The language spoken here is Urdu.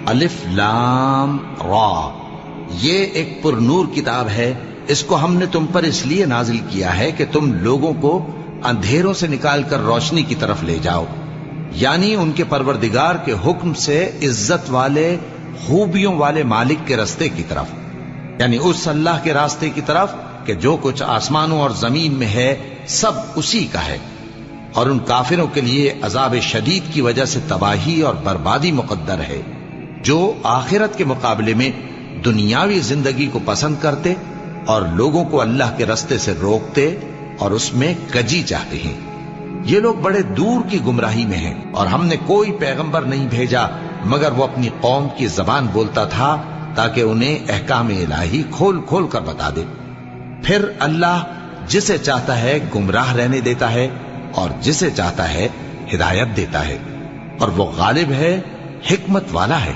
الف لام را، یہ ایک پر نور کتاب ہے، اس کو ہم نے تم پر اس لیے نازل کیا ہے کہ تم لوگوں کو اندھیروں سے نکال کر روشنی کی طرف لے جاؤ، یعنی ان کے پروردگار کے حکم سے عزت والے خوبیوں والے مالک کے راستے کی طرف، یعنی اس اللہ کے راستے کی طرف کہ جو کچھ آسمانوں اور زمین میں ہے سب اسی کا ہے۔ اور ان کافروں کے لیے عذاب شدید کی وجہ سے تباہی اور بربادی مقدر ہے، جو آخرت کے مقابلے میں دنیاوی زندگی کو پسند کرتے اور لوگوں کو اللہ کے راستے سے روکتے اور اس میں کجی چاہتے ہیں۔ یہ لوگ بڑے دور کی گمراہی میں ہیں، اور ہم نے کوئی پیغمبر نہیں بھیجا مگر وہ اپنی قوم کی زبان بولتا تھا تاکہ انہیں احکام الہی کھول کھول کر بتا دے۔ پھر اللہ جسے چاہتا ہے گمراہ رہنے دیتا ہے اور جسے چاہتا ہے ہدایت دیتا ہے، اور وہ غالب ہے، حکمت والا ہے۔